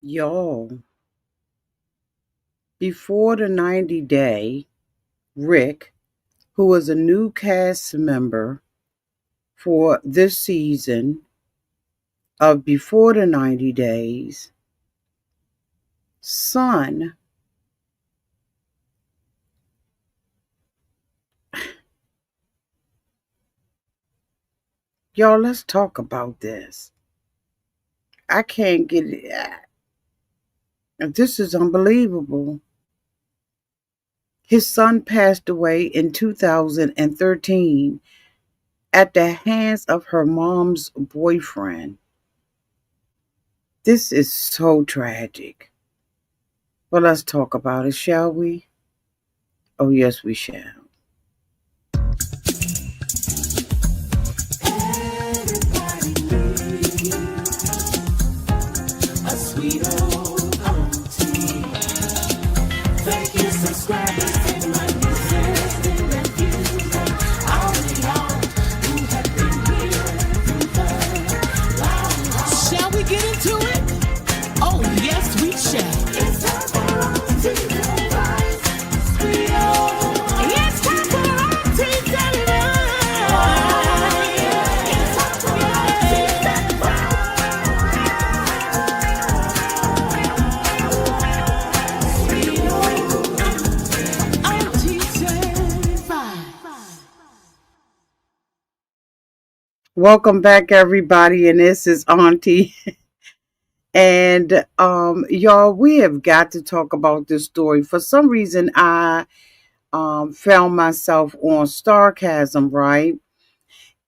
Y'all, before the 90-day, Rick, who was a new cast member for this season of Before the 90 Days, son, y'all, let's talk about this. I can't get it. This is unbelievable. His son passed away in 2013 at the hands of her mom's boyfriend. This is so tragic. Well, let's talk about it, shall we? Oh, yes, we shall. Shall we get into it? Oh, yes, we shall. It's time for auntie advice. It's time for auntie advice. It's time for auntie advice. Welcome back, everybody, and this is Auntie. And y'all, we have got to talk about this story. For some reason, I found myself on Starcasm, right?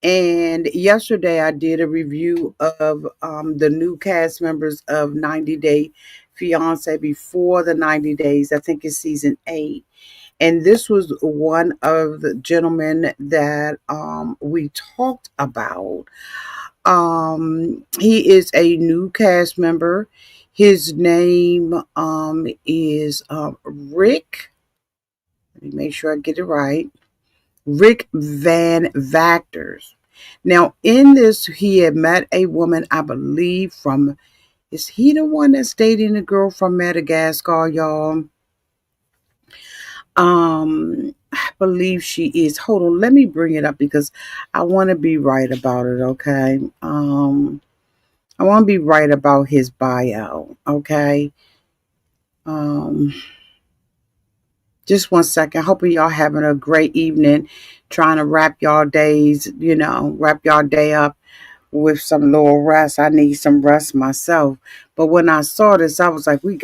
And yesterday, I did a review of the new cast members of 90 Day Fiance before the 90 days. I think it's season 8. And this was one of the gentlemen that we talked about. He is a new cast member. His name is Rick. Let me make sure I get it right. Rick Van Vactor. Now, in this, he had met a woman, I believe, from. Is he the one that's dating the girl from Madagascar, y'all? I believe she is. Hold on, let me bring it up because I want to be right about it, okay? I want to be right about his bio, okay? Um, just one second. Hoping y'all having a great evening, trying to wrap y'all days, wrap y'all day up with some little rest. I need some rest myself. But when I saw this, I was like, we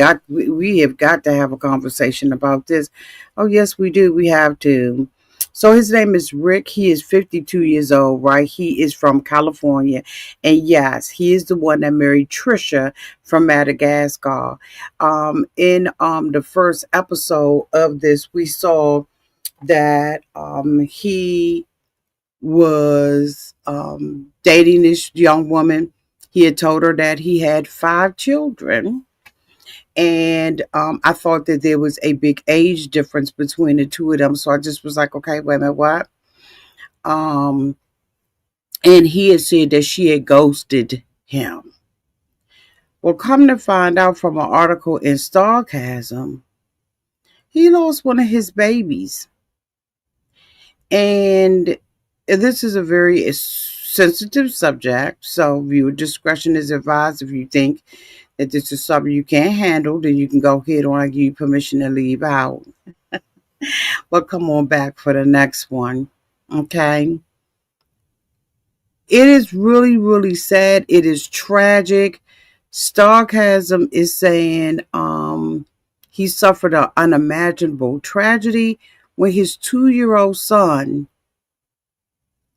have got to have a conversation about this. Oh, yes, we do. We have to. So his name is Rick. He is 52 years old, right? He is from California. And yes, he is the one that married Trisha from Madagascar. In the first episode of this, we saw that he was dating this young woman. He had told her that he had 5 children. And I thought that there was a big age difference between the two of them. So I just was like, okay, wait a minute, what? And he had said that she had ghosted him. Well, come to find out from an article in Starcasm, he lost one of his babies. And this is a very sensitive subject, so viewer discretion is advised. If you think that this is something you can't handle, then you can go ahead on and give you permission to leave out. But come on back for the next one, okay? It is really, really sad. It is tragic. Starcasm is saying he suffered an unimaginable tragedy when his 2-year-old son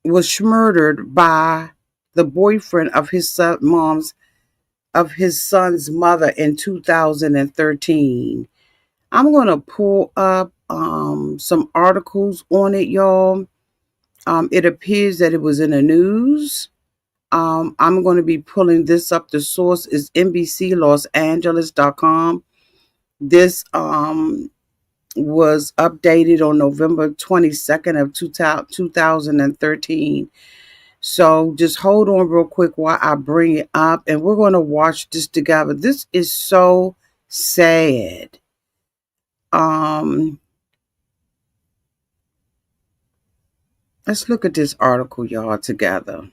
was murdered by the boyfriend of his son's mother in 2013. I'm going to pull up some articles on it, y'all. It appears that it was in the news. I'm going to be pulling this up. The source is NBCLosAngeles.com. This was updated on November 22nd of 2013. So just hold on real quick while I bring it up, and we're going to watch this together. This is so sad. Um, let's look at this article, y'all, together.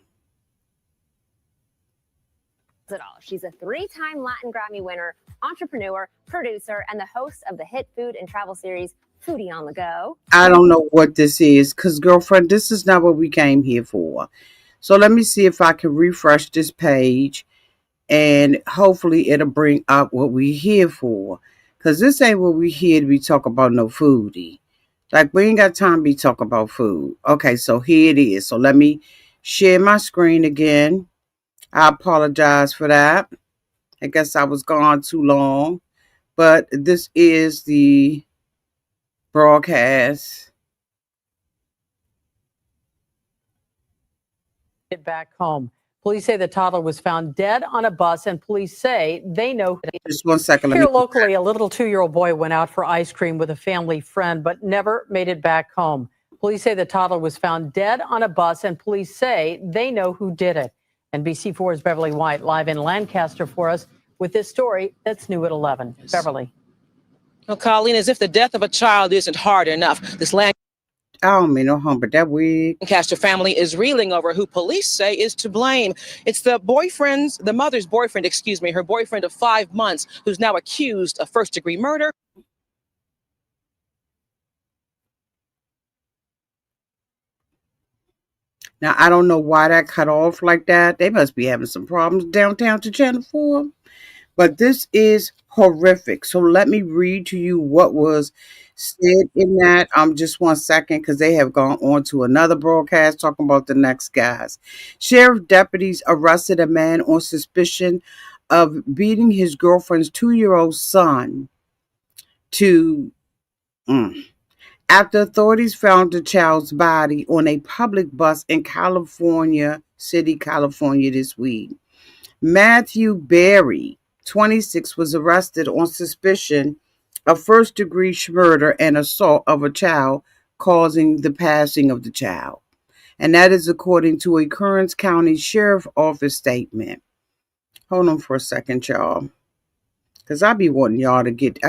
It all. She's a three-time Latin Grammy winner, entrepreneur, producer, and the host of the hit food and travel series Foodie on the Go. I don't know what this is because, girlfriend, this is not what we came here for. So let me see if I can refresh this page and hopefully it'll bring up what we here for. Because this ain't what we here to be talking about no foodie. Like, we ain't got time to be talking about food. Okay, so here it is. So let me share my screen again. I apologize for that. I guess I was gone too long. But this is the broadcast. Back home. Police say the toddler was found dead on a bus, and police say they know. Just 1 second. Here locally, a little 2-year-old boy went out for ice cream with a family friend, but never made it back home. Police say the toddler was found dead on a bus, and police say they know who did it. NBC4's Beverly White live in Lancaster for us with this story that's new at 11. Beverly. Well, Colleen, as if the death of a child isn't hard enough, this I don't mean no harm, but that wig. Lancaster family is reeling over who police say is to blame. It's the mother's boyfriend, her boyfriend of 5 months, who's now accused of first-degree murder. Now, I don't know why that cut off like that. They must be having some problems downtown to Channel 4. But this is horrific. So let me read to you what was said in that. Just 1 second, because they have gone on to another broadcast talking about the next guys. Sheriff deputies arrested a man on suspicion of beating his girlfriend's 2-year-old son to after authorities found the child's body on a public bus in California City, California this week. Mathew Berry, 26, was arrested on suspicion of first-degree murder and assault of a child, causing the passing of the child. And that is according to a Kern County Sheriff Office statement. Hold on for a second, y'all. Because I be wanting y'all to get,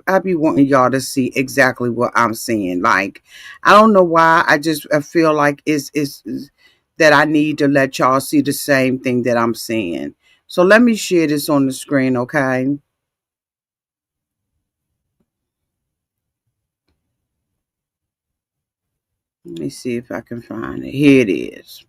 I be wanting y'all to see exactly what I'm seeing. Like, I don't know why. I feel like it's that I need to let y'all see the same thing that I'm seeing. So let me share this on the screen, okay? Let me see if I can find it. Here it is.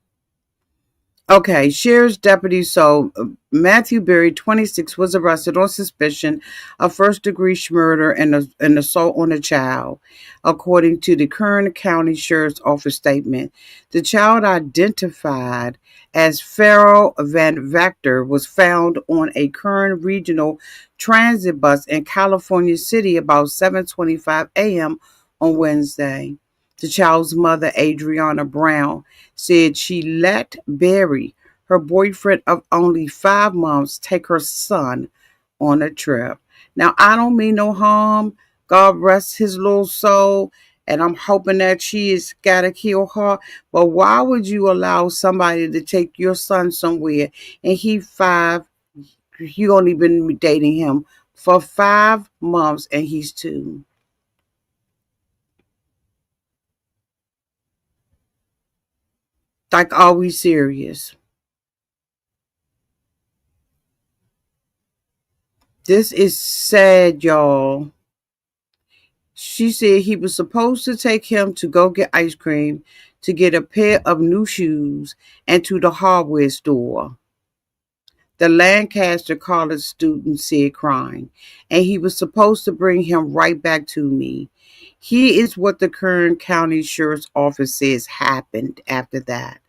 Okay, Sheriff's deputy. So Mathew Berry, 26, was arrested on suspicion of first-degree murder and assault on a child, according to the Kern County Sheriff's Office statement. The child, identified as Pharaoh Van Vactor, was found on a Kern Regional Transit bus in California City about 7:25 a.m. on Wednesday. The child's mother, Adrianna Brown, said she let Berry, her boyfriend of only 5 months, take her son on a trip. Now, I don't mean no harm. God rest his little soul. And I'm hoping that she has got to kill her. But why would you allow somebody to take your son somewhere and he 5, you only been dating him for 5 months and he's 2? Like, are we serious? This is sad, y'all. She said he was supposed to take him to go get ice cream, to get a pair of new shoes, and to the hardware store. The Lancaster College student said, crying, and he was supposed to bring him right back to me. Here is what the Kern County Sheriff's Office says happened after that.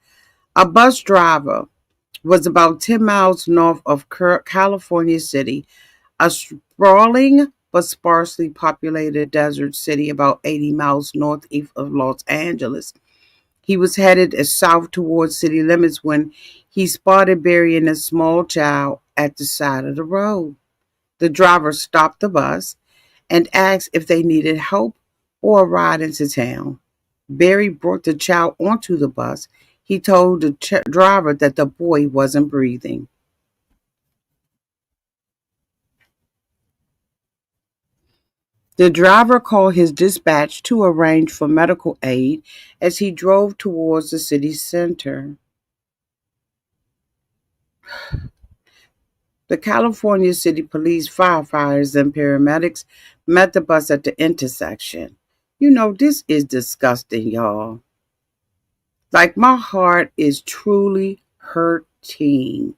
A bus driver was about 10 miles north of California City, a sprawling but sparsely populated desert city about 80 miles northeast of Los Angeles. He was headed south towards city limits when he spotted burying a small child at the side of the road. The driver stopped the bus and asked if they needed help or a ride into town. Berry brought the child onto the bus He told the driver that the boy wasn't breathing. The driver called his dispatch to arrange for medical aid as he drove towards the city center. The California City Police, firefighters, and paramedics met the bus at the intersection. This is disgusting, y'all. Like, my heart is truly hurting.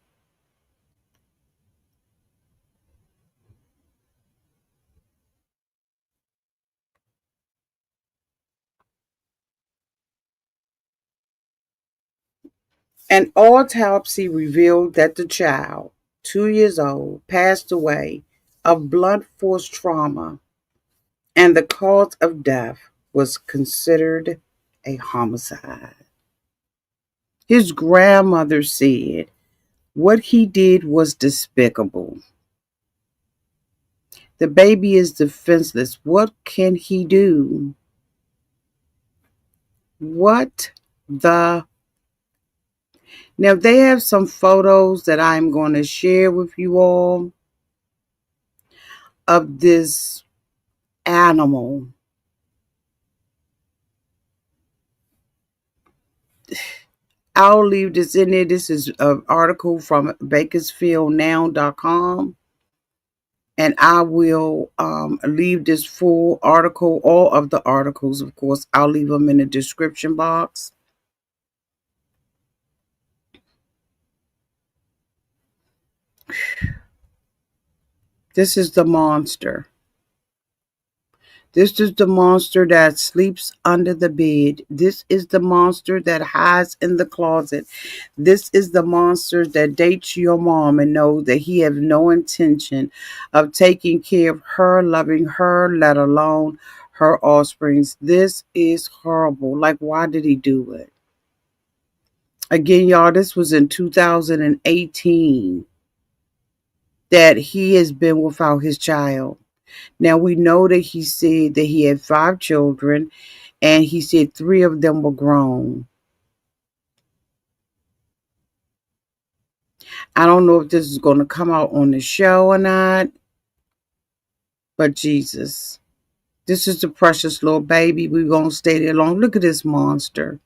An autopsy revealed that the child, 2 years old, passed away of blunt force trauma, and the cause of death was considered a homicide. His grandmother said what he did was despicable. The baby is defenseless. What can he do? What the? Now, they have some photos that I'm going to share with you all of this animal. I'll leave this in there. This is an article from bakersfieldnow.com. And I will leave this full article, all of the articles, of course, I'll leave them in the description box. This is the monster. This is the monster that sleeps under the bed. This is the monster that hides in the closet. This is the monster that dates your mom and knows that he has no intention of taking care of her, loving her, let alone her offsprings. This is horrible. Like, why did he do it? Again, y'all, this was in 2018 that he has been without his child. Now, we know that he said that he had 5 children, and he said 3 of them were grown. I don't know if this is going to come out on the show or not, but Jesus. This is the precious little baby. We're going to stay there long. Look at this monster.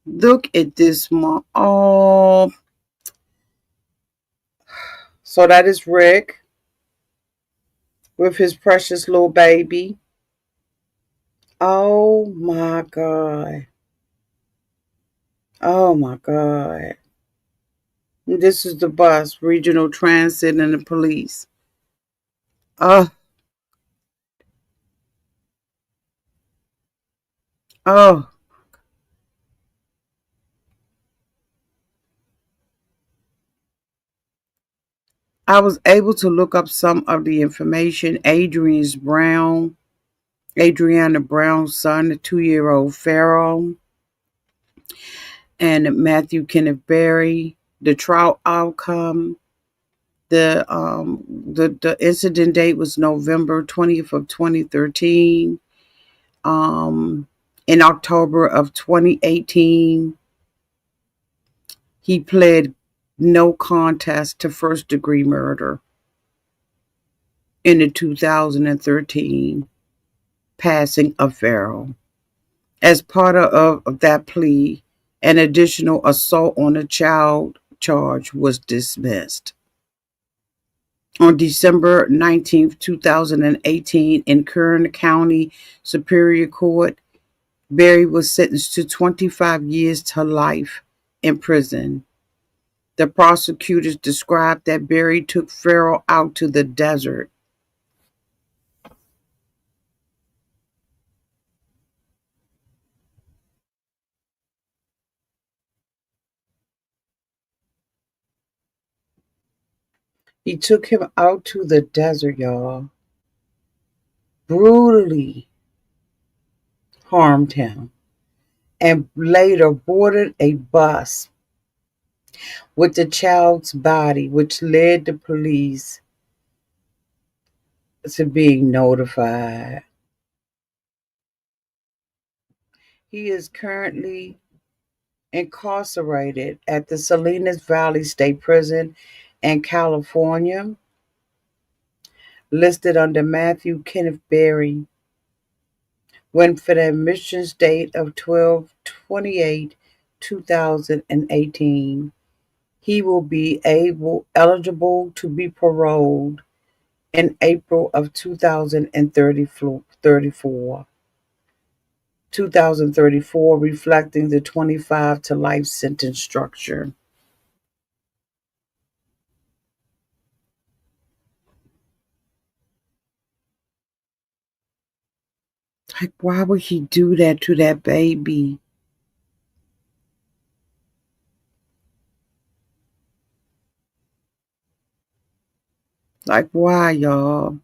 Look at this Oh. So that is Rick with his precious little baby. Oh my God. Oh my God. This is the bus, regional transit, and the police. Oh, oh. I was able to look up some of the information. Adrianna Brown's son, the 2-year-old Pharaoh, and Mathew Berry. The trial outcome. The incident date was November 20th of 2013. In October of 2018, he pled no contest to first-degree murder in the 2013 passing of Pharaoh. As part of that plea, an additional assault on a child charge was dismissed. On December 19th, 2018, in Kern County Superior Court, Berry was sentenced to 25 years to life in prison. The prosecutors described that Berry took Pharaoh out to the desert. He took him out to the desert, y'all. Brutally harmed him and later boarded a bus with the child's body, which led the police to being notified. He is currently incarcerated at the Salinas Valley State Prison in California, listed under Mathew Berry, went for the admissions date of 12/28, 2018. He will be eligible to be paroled in April of 2034, reflecting the 25 to life sentence structure. Like, why would he do that to that baby? Like, why, y'all?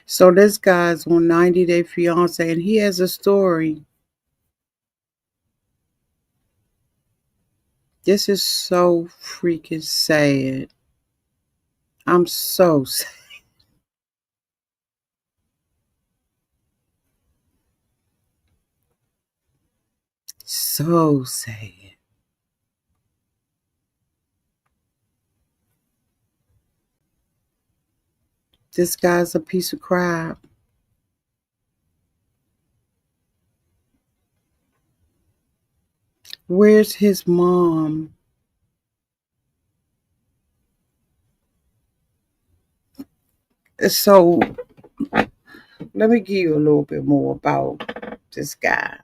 So this guy's on 90 Day Fiance and he has a story. This is so freaking sad. I'm so sad. So sad. This guy's a piece of crap. Where's his mom? So let me give you a little bit more about this guy.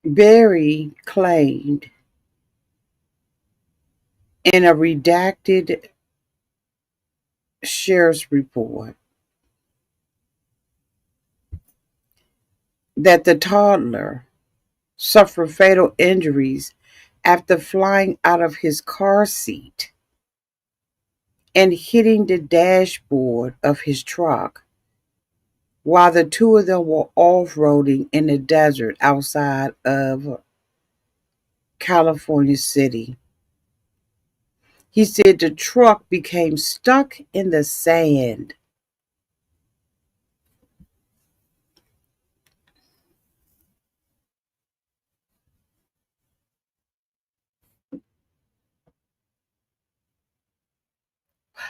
Berry claimed in a redacted sheriff's report that the toddler suffered fatal injuries after flying out of his car seat and hitting the dashboard of his truck while the two of them were off-roading in the desert outside of California City. He said the truck became stuck in the sand.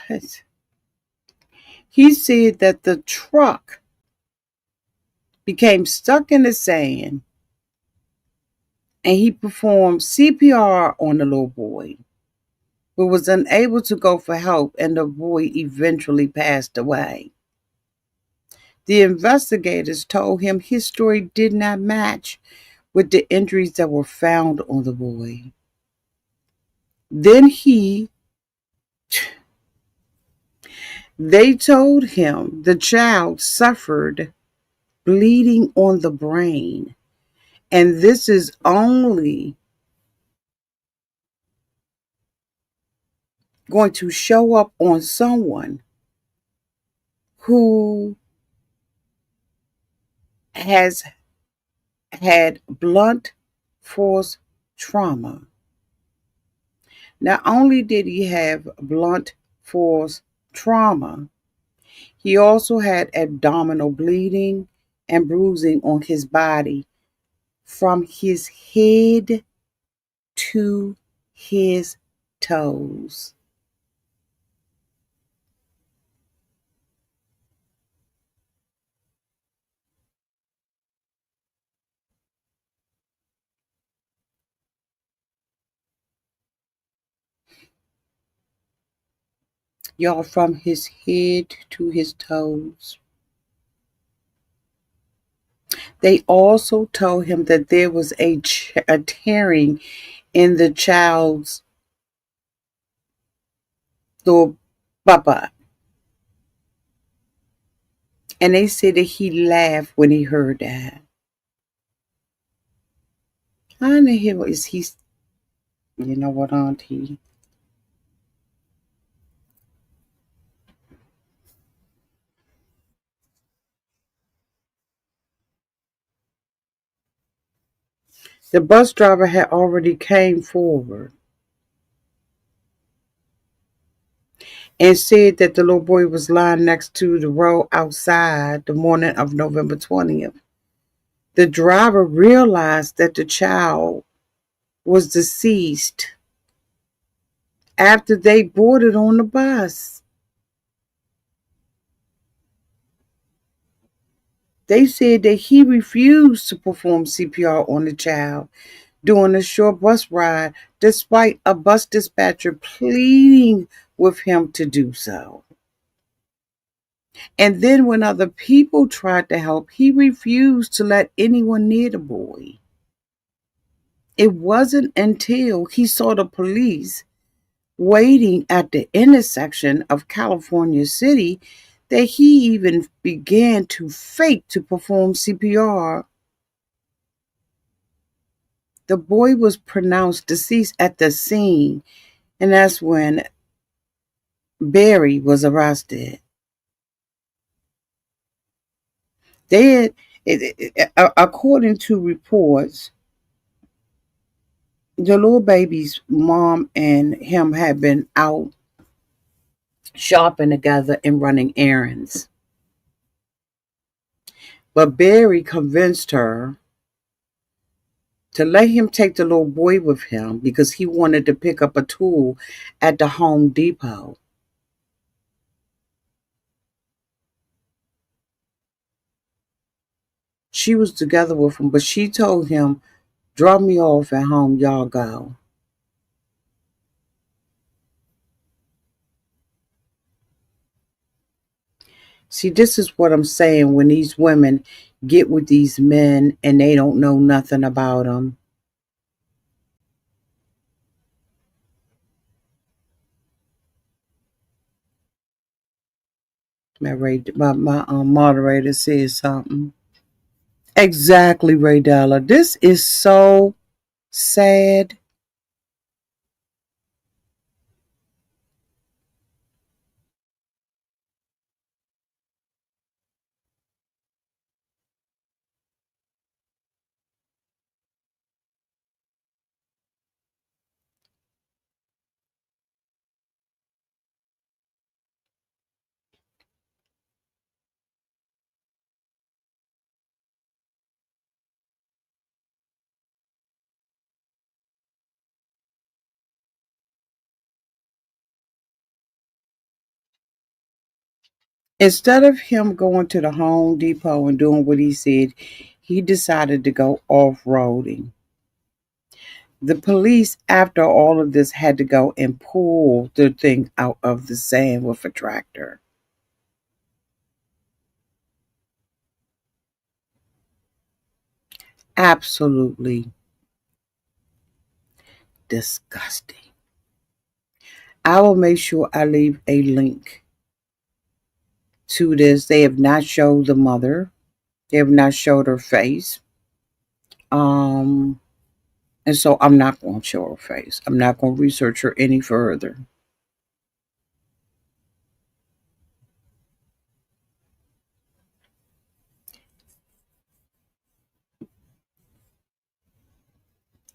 What? He said that the truck became stuck in the sand and he performed CPR on the little boy, but was unable to go for help, and the boy eventually passed away. The investigators told him his story did not match with the injuries that were found on the boy. Then they told him the child suffered bleeding on the brain, and this is only going to show up on someone who has had blunt force trauma. Not only did he have blunt force trauma, he also had abdominal bleeding and bruising on his body from his head to his toes. Y'all, from his head to his toes. They also told him that there was a tearing in the child's little baba. And they said that he laughed when he heard that. I know him. Is he? You know what, Auntie? The bus driver had already came forward and said that the little boy was lying next to the road outside the morning of November 20th. The driver realized that the child was deceased after they boarded on the bus. They said that he refused to perform CPR on the child during a short bus ride, despite a bus dispatcher pleading with him to do so. And then, when other people tried to help, he refused to let anyone near the boy. It wasn't until he saw the police waiting at the intersection of California City that he even began to fake to perform CPR. The boy was pronounced deceased at the scene, and that's when Berry was arrested. They had, according to reports, the little baby's mom and him had been out shopping together and running errands. But Berry convinced her to let him take the little boy with him because he wanted to pick up a tool at the Home Depot. She was together with him, but she told him, drop me off at home, y'all go. See, this is what I'm saying when these women get with these men and they don't know nothing about them. My moderator says something. Exactly, Ray Della. This is so sad. Instead of him going to the Home Depot and doing what he said, he decided to go off roading. The police, after all of this, had to go and pull the thing out of the sand with a tractor. Absolutely disgusting. I will make sure I leave a link to this. They have not showed the mother. They have not showed her face. Um, and so I'm not going to show her face. I'm not going to research her any further.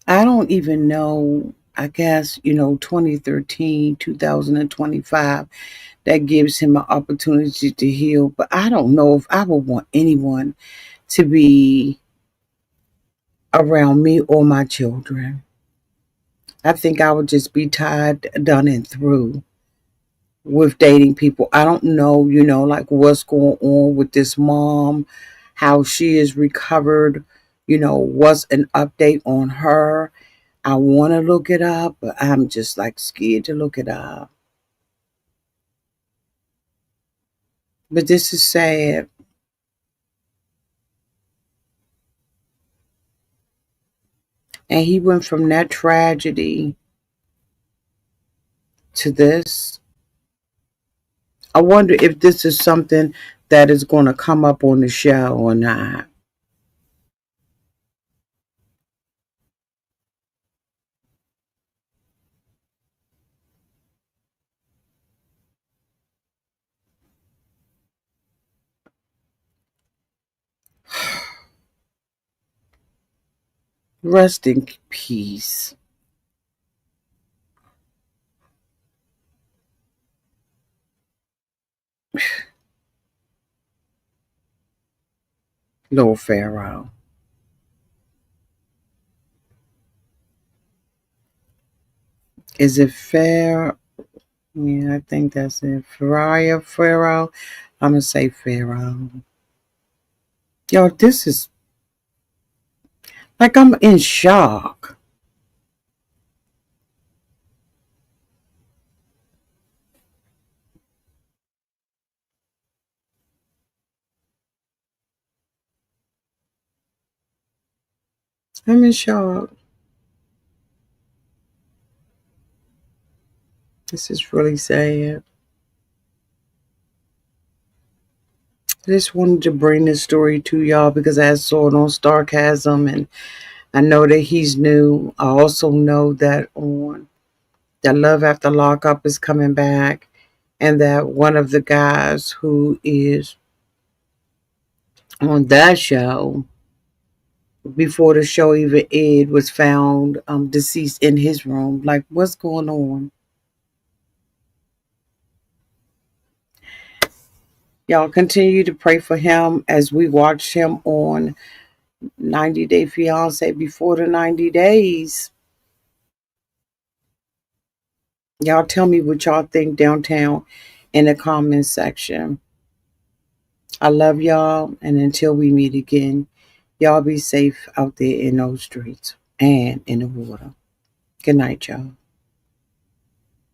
I don't even know. I guess, 2013, 2025, that gives him an opportunity to heal. But I don't know if I would want anyone to be around me or my children. I think I would just be tired, done, and through with dating people. I don't know, like what's going on with this mom, how she is recovered, what's an update on her. I want to look it up, but I'm just like scared to look it up. But this is sad. And he went from that tragedy to this. I wonder if this is something that is going to come up on the show or not. Rest in peace. Lord Pharaoh. Is it fair? Yeah, I think that's it. Pharaoh. I'm gonna say Pharaoh. Yo, this is like I'm in shock. I'm in shock. This is really sad. I just wanted to bring this story to y'all because I saw it on Starcasm, and I know that he's new. I also know that on that Love After Lockup is coming back, and that one of the guys who is on that show before the show even aired was found deceased in his room. Like, what's going on? Y'all continue to pray for him as we watch him on 90 Day Fiance before the 90 days. Y'all tell me what y'all think downtown in the comments section. I love y'all, and until we meet again, y'all be safe out there in those streets and in the water. Good night, y'all.